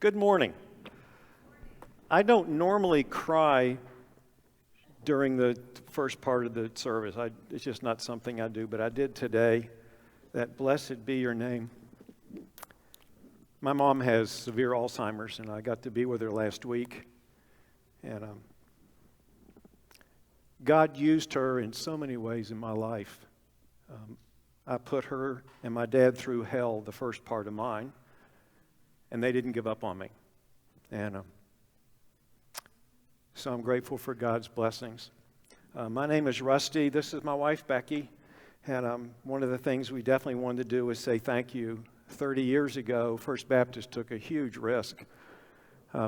Good morning. I don't normally cry during the first part of the service. It's just not something I do, but I did today. That blessed be your name. My mom has severe Alzheimer's, and I got to be with her last week. And God used her in so many ways in my life. I put her and my dad through hell the first part of mine, and they didn't give up on me. And so I'm grateful for God's blessings. My name is Rusty. This is my wife, Becky. And one of the things we definitely wanted to do was say thank you. 30 years ago, First Baptist took a huge risk.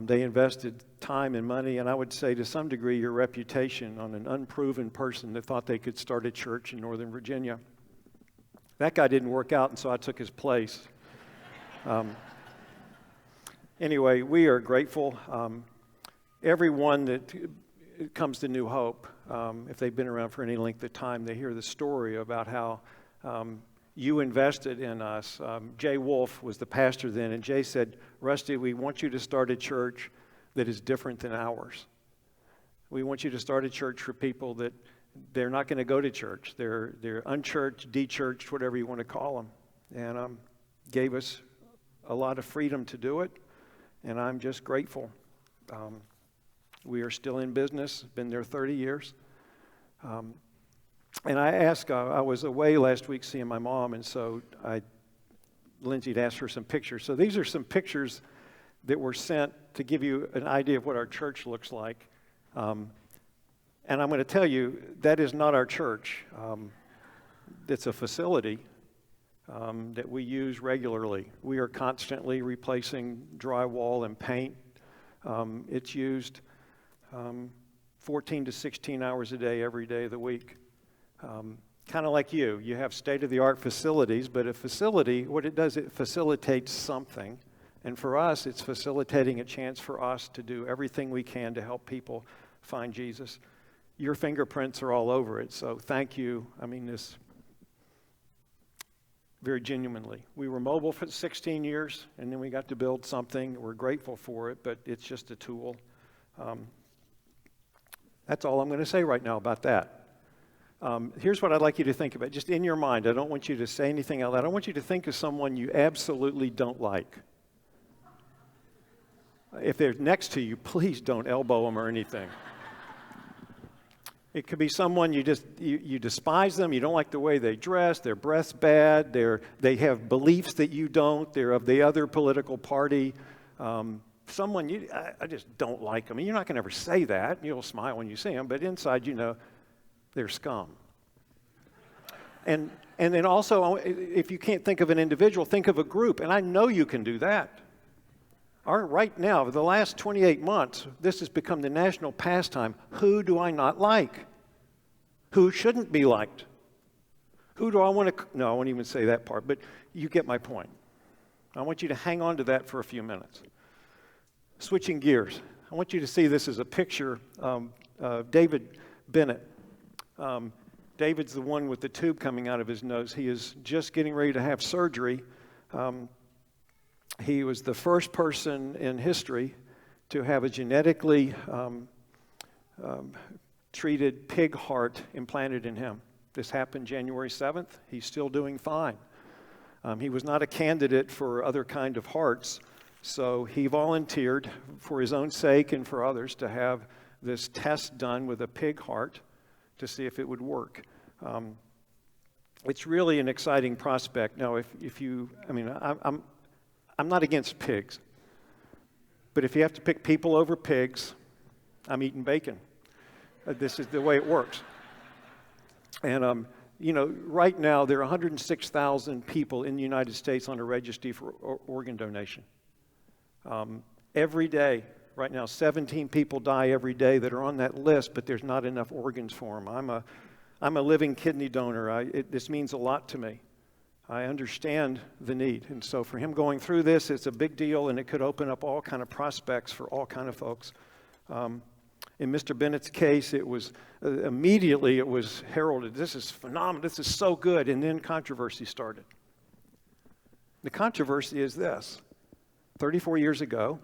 They invested time and money, and I would say to some degree your reputation on an unproven person that thought they could start a church in Northern Virginia. That guy didn't work out, and so I took his place. Anyway, we are grateful. Everyone that comes to New Hope, if they've been around for any length of time, they hear the story about how you invested in us. Jay Wolf was the pastor then, and Jay said, Rusty, we want you to start a church that is different than ours. We want you to start a church for people that they're not going to go to church. They're unchurched, de-churched, whatever you want to call them. And gave us a lot of freedom to do it, and I'm just grateful. We are still in business, been there 30 years. And I asked, I was away last week seeing my mom, and so Lindsay had asked her some pictures. So these are some pictures that were sent to give you an idea of what our church looks like. And I'm going to tell you, that is not our church. It's a facility that we use regularly. We are constantly replacing drywall and paint. It's used 14 to 16 hours a day, every day of the week. Kind of like you have state-of-the-art facilities, but a facility, what it does, it facilitates something. And for us, it's facilitating a chance for us to do everything we can to help people find Jesus. Your fingerprints are all over it, so thank you. I mean this very genuinely. We were mobile for 16 years, and then we got to build something. We're grateful for it, but it's just a tool. That's all I'm going to say right now about that. Here's what I'd like you to think about, just in your mind. I don't want you to say anything out loud. I want you to think of someone you absolutely don't like. If they're next to you, please don't elbow them or anything. It could be someone you despise them, you don't like the way they dress, their breath's bad, they have beliefs that you don't, they're of the other political party. Someone I just don't like them. And you're not going to ever say that. You'll smile when you see them, but inside you know they're scum. And then also, if you can't think of an individual, think of a group. And I know you can do that. Right now, for the last 28 months, this has become the national pastime. Who do I not like? Who shouldn't be liked? Who do I want to... No, I won't even say that part, but you get my point. I want you to hang on to that for a few minutes. Switching gears, I want you to see this as a picture of David Bennett. David's the one with the tube coming out of his nose. He is just getting ready to have surgery. He was the first person in history to have a genetically treated pig heart implanted in him. This happened January 7th. He's still doing fine. He was not a candidate for other kind of hearts, so he volunteered for his own sake and for others to have this test done with a pig heart to see if it would work. It's really an exciting prospect. Now, I'm not against pigs, but if you have to pick people over pigs, I'm eating bacon. This is the way it works. And, right now there are 106,000 people in the United States on a registry for organ donation. Every day, right now, 17 people die every day that are on that list, but there's not enough organs for them. I'm a living kidney donor. This means a lot to me. I understand the need. And so for him going through this, it's a big deal, and it could open up all kind of prospects for all kind of folks. In Mr. Bennett's case, it was immediately it was heralded. This is phenomenal. This is so good. And then controversy started. The controversy is this. 34 years ago,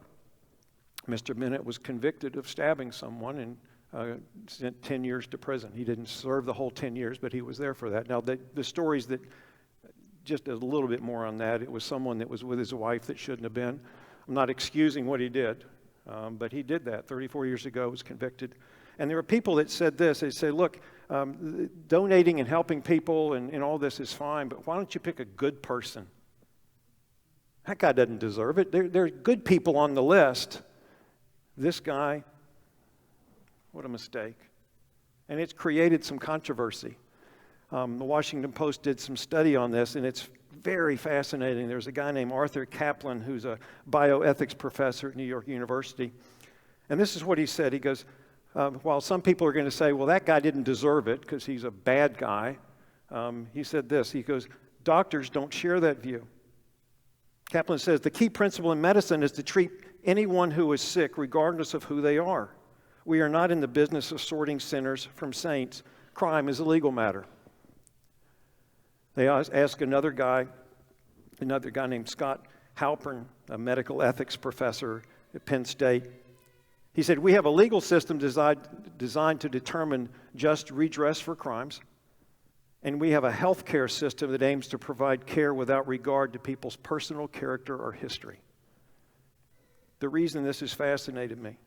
Mr. Bennett was convicted of stabbing someone and sent 10 years to prison. He didn't serve the whole 10 years, but he was there for that. Now, the stories that, just a little bit more on that, it was someone that was with his wife that shouldn't have been. I'm not excusing what he did, but he did that 34 years ago, was convicted. And there were people that said this. They said, look, donating and helping people and all this is fine, but why don't you pick a good person? That guy doesn't deserve it. There are good people on the list. This guy, what a mistake. And it's created some controversy. The Washington Post did some study on this, and it's very fascinating. There's a guy named Arthur Kaplan who's a bioethics professor at New York University. And this is what he said. He goes, while some people are going to say, well, that guy didn't deserve it because he's a bad guy, he said this. He goes, doctors don't share that view. Kaplan says, the key principle in medicine is to treat anyone who is sick regardless of who they are. We are not in the business of sorting sinners from saints. Crime is a legal matter. They asked another guy named Scott Halpern, a medical ethics professor at Penn State. He said, we have a legal system designed to determine just redress for crimes, and we have a health care system that aims to provide care without regard to people's personal character or history. The reason this has fascinated me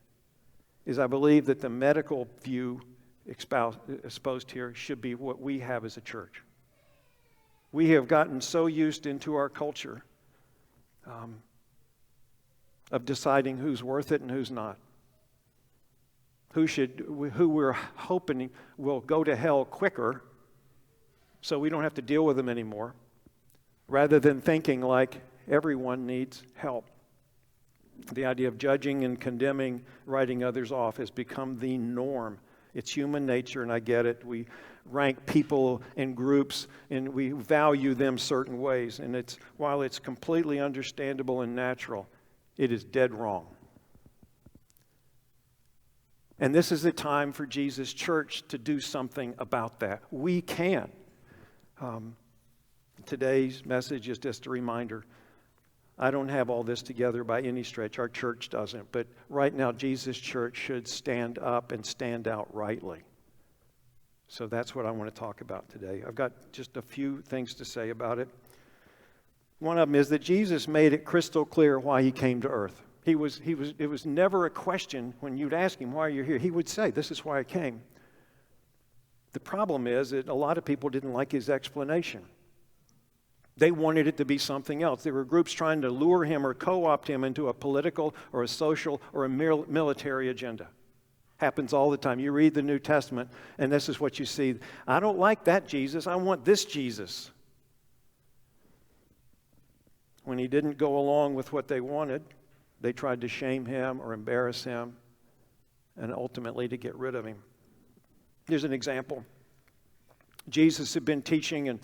is I believe that the medical view exposed here should be what we have as a church. We have gotten so used into our culture of deciding who's worth it and who's not. Who we're hoping will go to hell quicker so we don't have to deal with them anymore, rather than thinking like everyone needs help. The idea of judging and condemning, writing others off has become the norm. It's human nature, and I get it. We rank people in groups, and we value them certain ways. And while it's completely understandable and natural, it is dead wrong. And this is the time for Jesus' church to do something about that. We can. Today's message is just a reminder. I don't have all this together by any stretch. Our church doesn't. But right now, Jesus' church should stand up and stand out rightly. So that's what I want to talk about today. I've got just a few things to say about it. One of them is that Jesus made it crystal clear why he came to earth. It was never a question when you'd ask him, why are you here? He would say, this is why I came. The problem is that a lot of people didn't like his explanation. They wanted it to be something else. There were groups trying to lure him or co-opt him into a political or a social or a military agenda. Happens all the time. You read the New Testament, and this is what you see. I don't like that Jesus. I want this Jesus. When he didn't go along with what they wanted, they tried to shame him or embarrass him, and ultimately to get rid of him. Here's an example. Jesus had been teaching and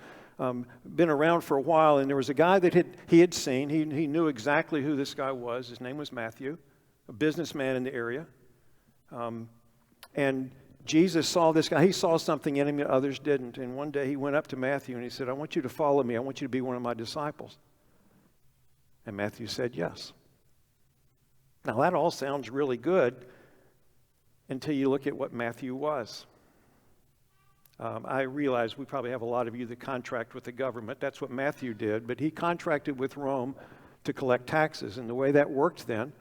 been around for a while, and there was a guy that he had seen. He knew exactly who this guy was. His name was Matthew, a businessman in the area. And Jesus saw this guy. He saw something in him that others didn't. And one day he went up to Matthew and he said, I want you to follow me. I want you to be one of my disciples. And Matthew said, yes. Now that all sounds really good until you look at what Matthew was. I realize we probably have a lot of you that contract with the government. That's what Matthew did. But he contracted with Rome to collect taxes. And the way that worked then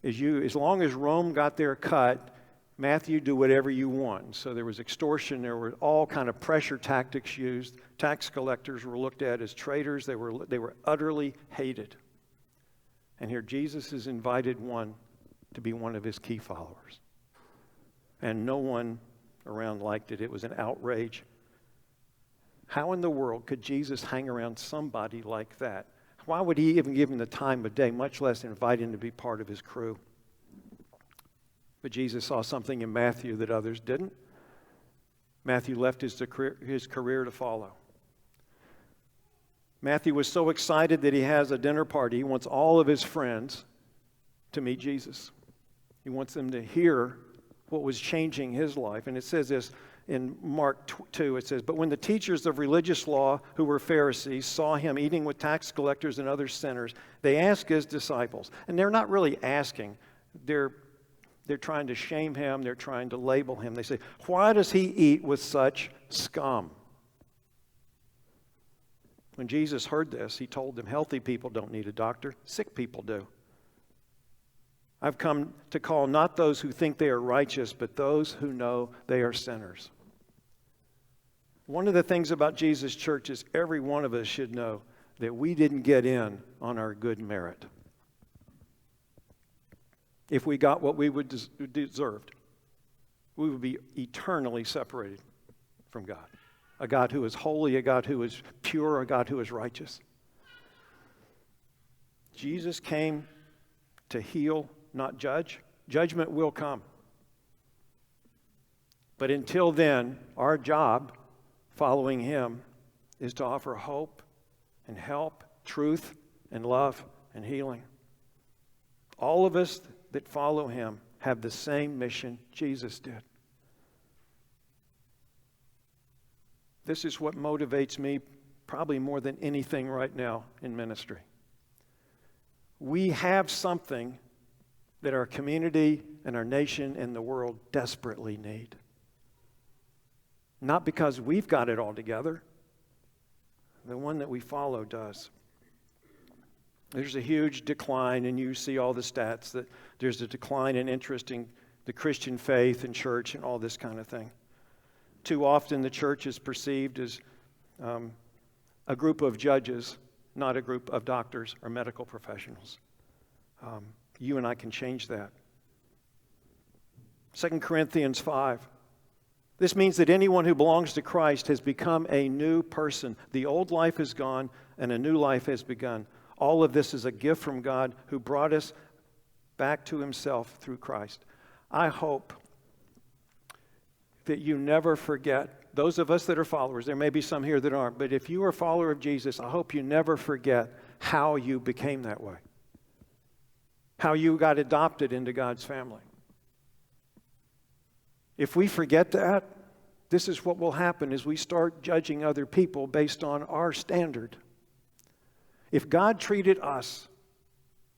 is as long as Rome got their cut, Matthew, do whatever you want. So there was extortion. There were all kind of pressure tactics used. Tax collectors were looked at as traitors. They were utterly hated. And here Jesus has invited one to be one of his key followers. And no one around liked it. It was an outrage. How in the world could Jesus hang around somebody like that? Why would he even give him the time of day, much less invite him to be part of his crew? But Jesus saw something in Matthew that others didn't. Matthew left his career to follow. Matthew was so excited that he has a dinner party. He wants all of his friends to meet Jesus. He wants them to hear what was changing his life. And it says this, in Mark 2, it says, "But when the teachers of religious law, who were Pharisees, saw him eating with tax collectors and other sinners, they asked his disciples," and they're not really asking, they're trying to shame him, they're trying to label him. They say, "Why does he eat with such scum?" When Jesus heard this, he told them, "Healthy people don't need a doctor, sick people do. I've come to call not those who think they are righteous, but those who know they are sinners." One of the things about Jesus' church is every one of us should know that we didn't get in on our good merit. If we got what we would deserved, we would be eternally separated from God. A God who is holy, a God who is pure, a God who is righteous. Jesus came to heal, not judge. Judgment will come. But until then, our job following him is to offer hope and help, truth and love and healing. All of us that follow him have the same mission Jesus did. This is what motivates me probably more than anything right now in ministry. We have something that our community and our nation and the world desperately need. Not because we've got it all together. The one that we follow does. There's a huge decline, and you see all the stats, that there's a decline in interest in the Christian faith and church and all this kind of thing. Too often the church is perceived as a group of judges, not a group of doctors or medical professionals. You and I can change that. 2 Corinthians 5. This means that anyone who belongs to Christ has become a new person. The old life is gone and a new life has begun. All of this is a gift from God who brought us back to himself through Christ. I hope that you never forget, those of us that are followers, there may be some here that aren't, but if you are a follower of Jesus, I hope you never forget how you became that way. How you got adopted into God's family. If we forget that, this is what will happen as we start judging other people based on our standard. If God treated us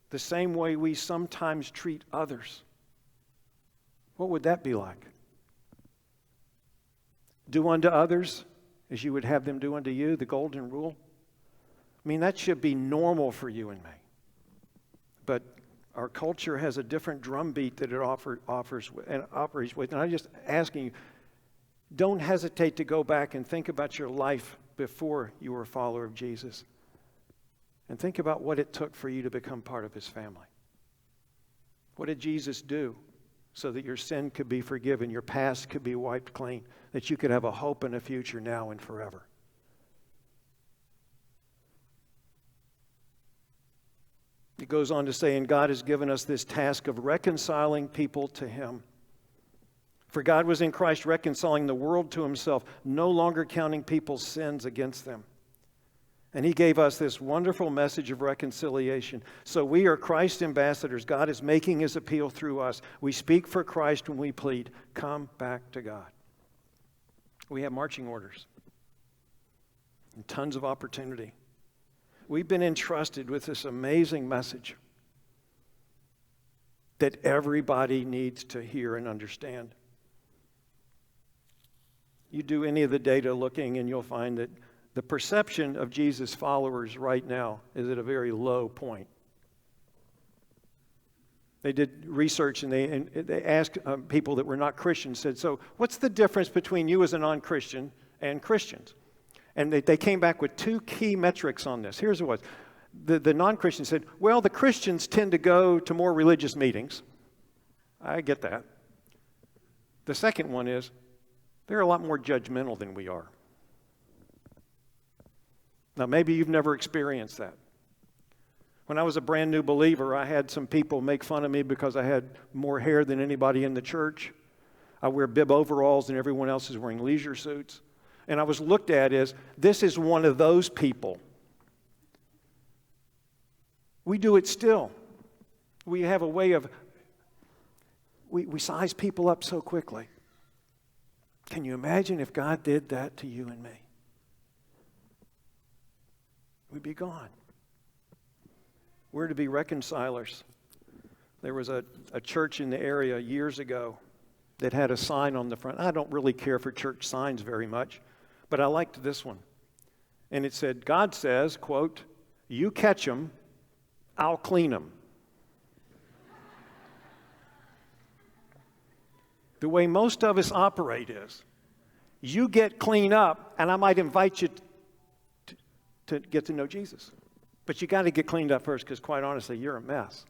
the same way we sometimes treat others, what would that be like? Do unto others as you would have them do unto you, the golden rule. I mean, that should be normal for you and me. But our culture has a different drumbeat that it offers and operates with. And I'm just asking you, don't hesitate to go back and think about your life before you were a follower of Jesus. And think about what it took for you to become part of his family. What did Jesus do so that your sin could be forgiven, your past could be wiped clean, that you could have a hope and a future now and forever? It goes on to say, and God has given us this task of reconciling people to him. For God was in Christ reconciling the world to himself, no longer counting people's sins against them. And he gave us this wonderful message of reconciliation. So we are Christ's ambassadors. God is making his appeal through us. We speak for Christ when we plead, come back to God. We have marching orders and tons of opportunity. We've been entrusted with this amazing message that everybody needs to hear and understand. You do any of the data looking and you'll find that the perception of Jesus' followers right now is at a very low point. They did research and they asked people that were not Christians, said, so what's the difference between you as a non-Christian and Christians? And they came back with two key metrics on this. Here's what it was. The non-Christians said, well, the Christians tend to go to more religious meetings. I get that. The second one is, they're a lot more judgmental than we are. Now, maybe you've never experienced that. When I was a brand new believer, I had some people make fun of me because I had more hair than anybody in the church. I wear bib overalls and everyone else is wearing leisure suits. And I was looked at as, this is one of those people. We do it still. We have a way of, we size people up so quickly. Can you imagine if God did that to you and me? We'd be gone. We're to be reconcilers. There was a church in the area years ago that had a sign on the front. I don't really care for church signs very much, but I liked this one. And it said, God says, quote, "You catch them, I'll clean them." The way most of us operate is, you get cleaned up, and I might invite you to get to know Jesus. But you got to get cleaned up first, because quite honestly, you're a mess.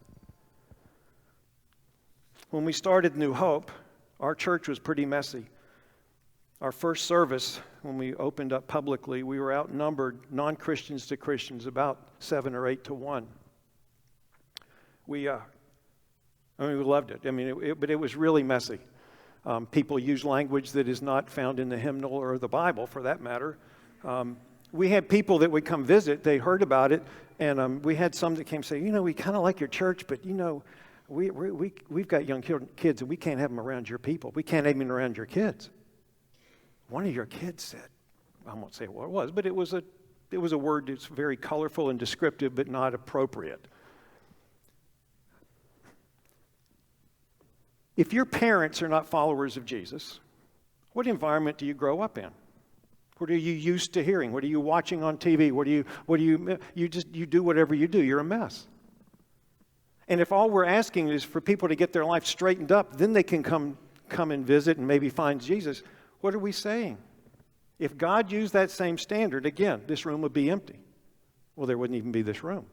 When we started New Hope, our church was pretty messy. Our first service, when we opened up publicly, we were outnumbered, non-Christians to Christians, about 7 or 8 to 1. We loved it. But it was really messy. People use language that is not found in the hymnal or the Bible, for that matter. We had people that would come visit. They heard about it, and we had some that came say, we kind of like your church, but we've got young kids, and we can't have them around your people. We can't have them around your kids. One of your kids said, I won't say what it was, but it was a word that's very colorful and descriptive, but not appropriate. If your parents are not followers of Jesus, what environment do you grow up in? What are you used to hearing? What are you watching on TV? You do whatever you do. You're a mess. And if all we're asking is for people to get their life straightened up, then they can come and visit and maybe find Jesus. What are we saying? If God used that same standard, again, this room would be empty. Well, there wouldn't even be this room.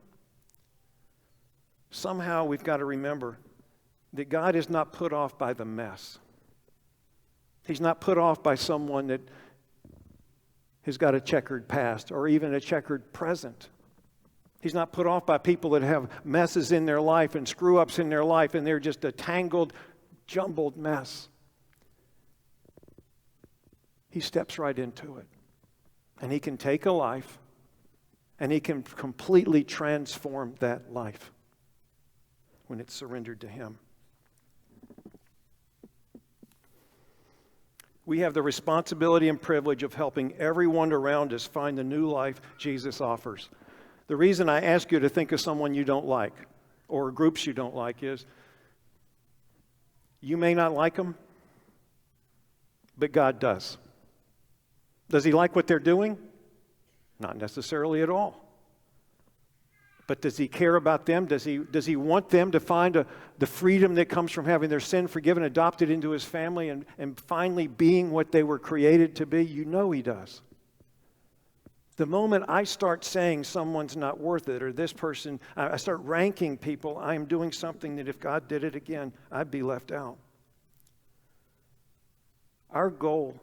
Somehow we've got to remember that God is not put off by the mess. He's not put off by someone that has got a checkered past or even a checkered present. He's not put off by people that have messes in their life and screw-ups in their life, and they're just a tangled, jumbled mess. He steps right into it. And he can take a life, and he can completely transform that life when it's surrendered to him. We have the responsibility and privilege of helping everyone around us find the new life Jesus offers. The reason I ask you to think of someone you don't like or groups you don't like is you may not like them, but God does. Does he like what they're doing? Not necessarily at all. But does he care about them? Does he want them to find the freedom that comes from having their sin forgiven, adopted into his family, and finally being what they were created to be? You know he does. The moment I start saying someone's not worth it, or this person, I start ranking people, I am doing something that if God did it again, I'd be left out. Our goal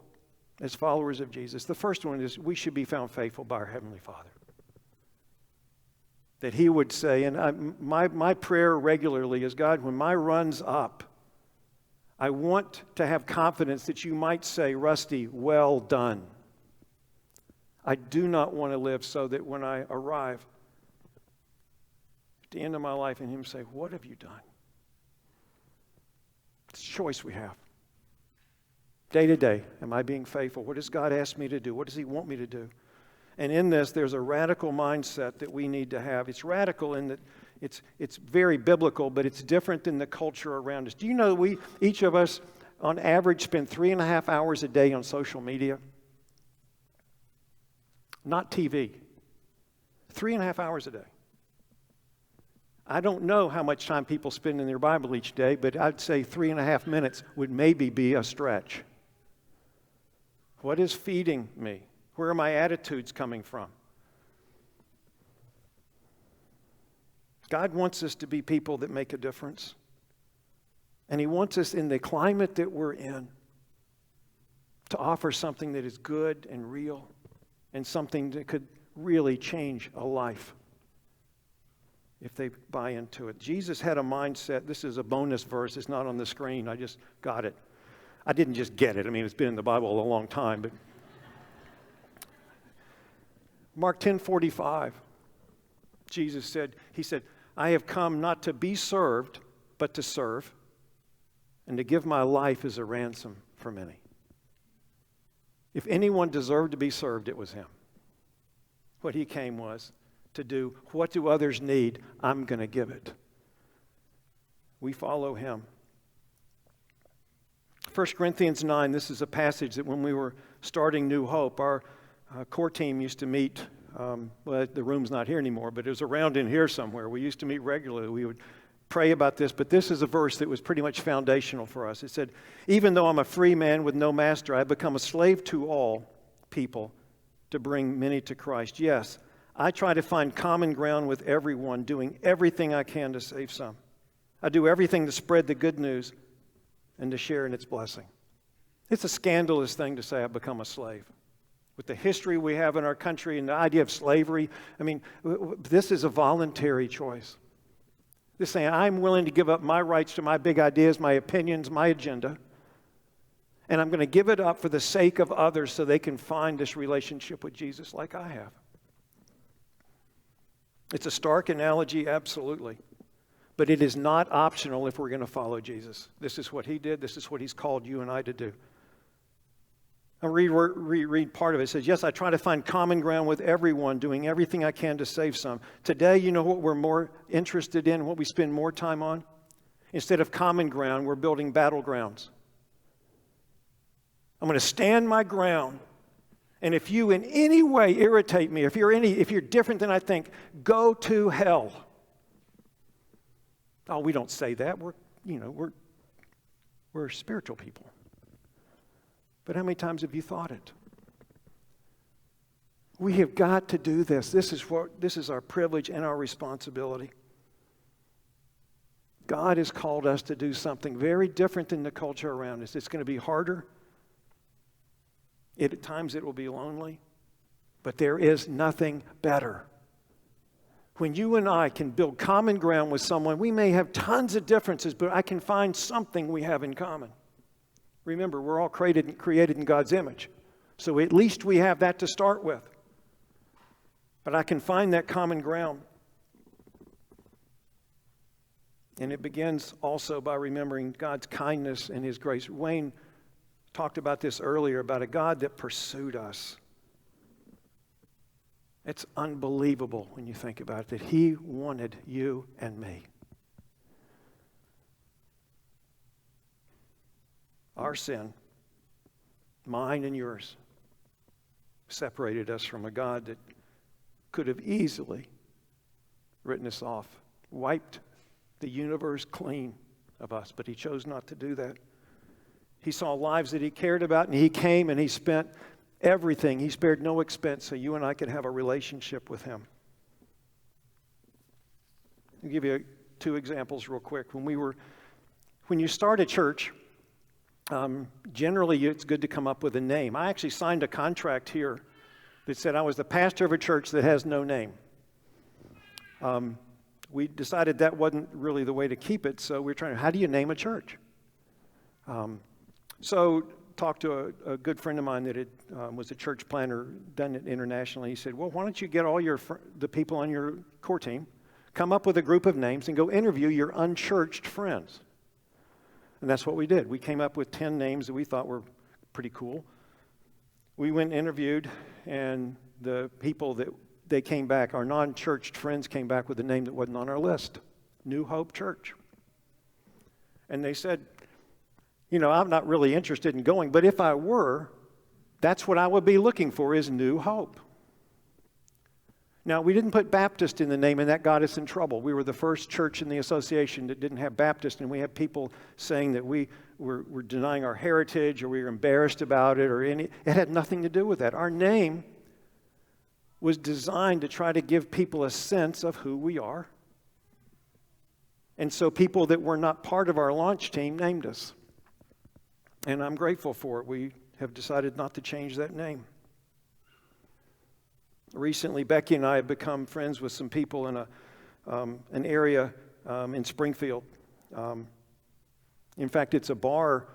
as followers of Jesus, the first one is we should be found faithful by our Heavenly Father. That he would say, and my prayer regularly is, God, when my run's up, I want to have confidence that you might say, Rusty, well done. I do not want to live so that when I arrive at the end of my life and him say, what have you done? It's a choice we have. Day to day, am I being faithful? What does God ask me to do? What does he want me to do? And in this, there's a radical mindset that we need to have. It's radical in that it's very biblical, but it's different than the culture around us. Do you know that each of us, on average, spend 3.5 hours a day on social media? Not TV. 3.5 hours a day. I don't know how much time people spend in their Bible each day, but I'd say 3.5 minutes would maybe be a stretch. What is feeding me? Where are my attitudes coming from? God wants us to be people that make a difference. And he wants us in the climate that we're in to offer something that is good and real and something that could really change a life if they buy into it. Jesus had a mindset. This is a bonus verse. It's not on the screen. I just got it. I didn't just get it. I mean, it's been in the Bible a long time, but Mark 10:45, Jesus said, I have come not to be served, but to serve, and to give my life as a ransom for many. If anyone deserved to be served, it was him. What he came was to do, what do others need? I'm going to give it. We follow him. 1 Corinthians 9, this is a passage that when we were starting New Hope, our core team used to meet, well, the room's not here anymore, but it was around in here somewhere. We used to meet regularly. We would pray about this, but this is a verse that was pretty much foundational for us. It said, even though I'm a free man with no master, I've become a slave to all people to bring many to Christ. Yes, I try to find common ground with everyone, doing everything I can to save some. I do everything to spread the good news and to share in its blessing. It's a scandalous thing to say I've become a slave. With the history we have in our country and the idea of slavery, I mean, this is a voluntary choice. This saying, I'm willing to give up my rights to my big ideas, my opinions, my agenda, and I'm going to give it up for the sake of others so they can find this relationship with Jesus like I have. It's a stark analogy, absolutely. But it is not optional if we're going to follow Jesus. This is what he did. This is what he's called you and I to do. I'll reread part of it. It says, yes, I try to find common ground with everyone, doing everything I can to save some. Today, you know what we're more interested in, what we spend more time on? Instead of common ground, we're building battlegrounds. I'm going to stand my ground. And if you in any way irritate me, if you're different than I think, go to hell. Oh, we don't say that. We're spiritual people. But how many times have you thought it? We have got to do this. This is our privilege and our responsibility. God has called us to do something very different than the culture around us. It's going to be harder. At times it will be lonely. But there is nothing better. When you and I can build common ground with someone, we may have tons of differences, but I can find something we have in common. Remember, we're all created in God's image. So at least we have that to start with. But I can find that common ground. And it begins also by remembering God's kindness and his grace. Wayne talked about this earlier, about a God that pursued us. It's unbelievable when you think about it, that he wanted you and me. Our sin, mine and yours, separated us from a God that could have easily written us off, wiped the universe clean of us, but he chose not to do that. He saw lives that he cared about, and he came and he spent everything. He spared no expense so you and I could have a relationship with him. I'll give you two examples real quick. When you start a church, generally it's good to come up with a name. I actually signed a contract here that said I was the pastor of a church that has no name. We decided that wasn't really the way to keep it, so we're trying to, how do you name a church? So talked to a good friend of mine that was a church planner, done it internationally. He said, well, why don't you get all the people on your core team, come up with a group of names and go interview your unchurched friends. And that's what we did. We came up with 10 names that we thought were pretty cool. We went and interviewed, and the people that they came back, our non-churched friends came back with a name that wasn't on our list, New Hope Church. And they said, I'm not really interested in going, but if I were, that's what I would be looking for, is New Hope. Now, we didn't put Baptist in the name, and that got us in trouble. We were the first church in the association that didn't have Baptist, and we had people saying that we were denying our heritage, or we were embarrassed about it, it had nothing to do with that. Our name was designed to try to give people a sense of who we are. And so people that were not part of our launch team named us. And I'm grateful for it. We have decided not to change that name. Recently, Becky and I have become friends with some people in an area in Springfield. In fact, it's a bar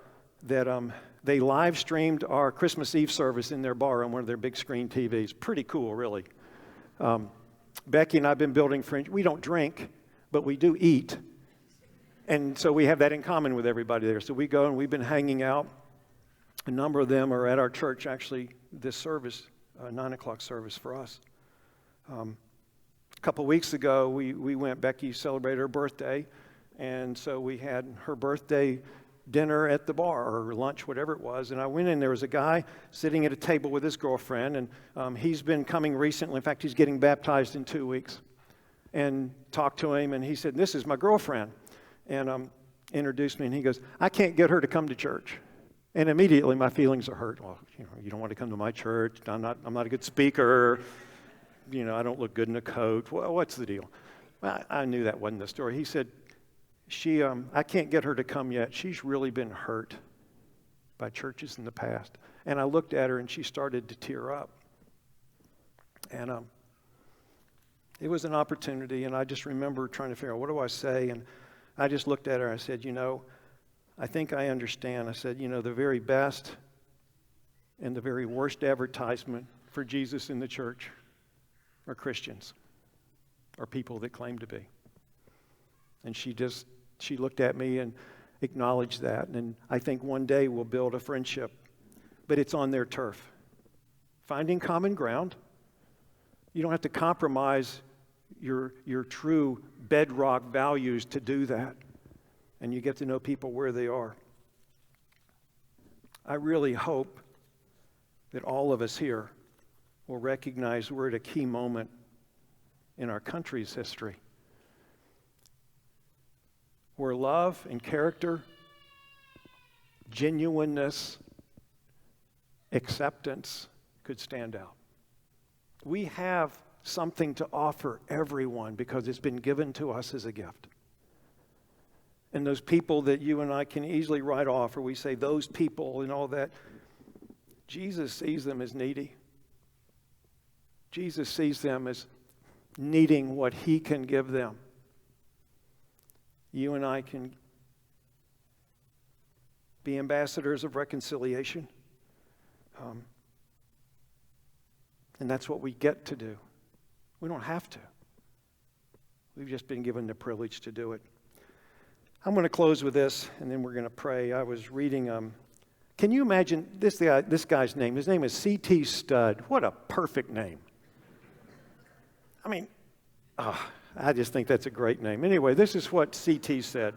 that they live streamed our Christmas Eve service in their bar on one of their big screen TVs. Pretty cool, really. Becky and I have been building friends. We don't drink, but we do eat. And so we have that in common with everybody there. So we go and we've been hanging out. A number of them are at our church, actually, this service, 9 o'clock service for us. A couple weeks ago, we went, Becky celebrated her birthday, and so we had her birthday dinner at the bar, or lunch, whatever it was, and I went in, there was a guy sitting at a table with his girlfriend, and he's been coming recently. In fact, he's getting baptized in 2 weeks, and talked to him, and he said, "This is my girlfriend," and introduced me, and he goes, "I can't get her to come to church." And immediately my feelings are hurt. Well, you don't want to come to my church. I'm not a good speaker. I don't look good in a coat. Well, what's the deal? Well, I knew that wasn't the story. He said, I can't get her to come yet. She's really been hurt by churches in the past. And I looked at her, and she started to tear up. And it was an opportunity, and I just remember trying to figure out, what do I say? And I just looked at her, and I said, I think I understand. I said, the very best and the very worst advertisement for Jesus in the church are Christians, or people that claim to be. And she looked at me and acknowledged that. And I think one day we'll build a friendship, but it's on their turf. Finding common ground. You don't have to compromise your true bedrock values to do that. And you get to know people where they are. I really hope that all of us here will recognize we're at a key moment in our country's history where love and character, genuineness, acceptance could stand out. We have something to offer everyone because it's been given to us as a gift. And those people that you and I can easily write off, or we say those people and all that, Jesus sees them as needy. Jesus sees them as needing what he can give them. You and I can be ambassadors of reconciliation. And that's what we get to do. We don't have to. We've just been given the privilege to do it. I'm going to close with this, and then we're going to pray. I was reading, can you imagine this guy's name? His name is C.T. Studd. What a perfect name. I mean, I just think that's a great name. Anyway, this is what C.T. said.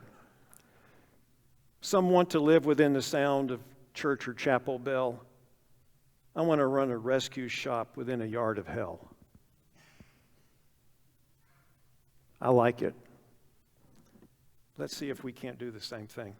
Some want to live within the sound of church or chapel bell. I want to run a rescue shop within a yard of hell. I like it. Let's see if we can't do the same thing.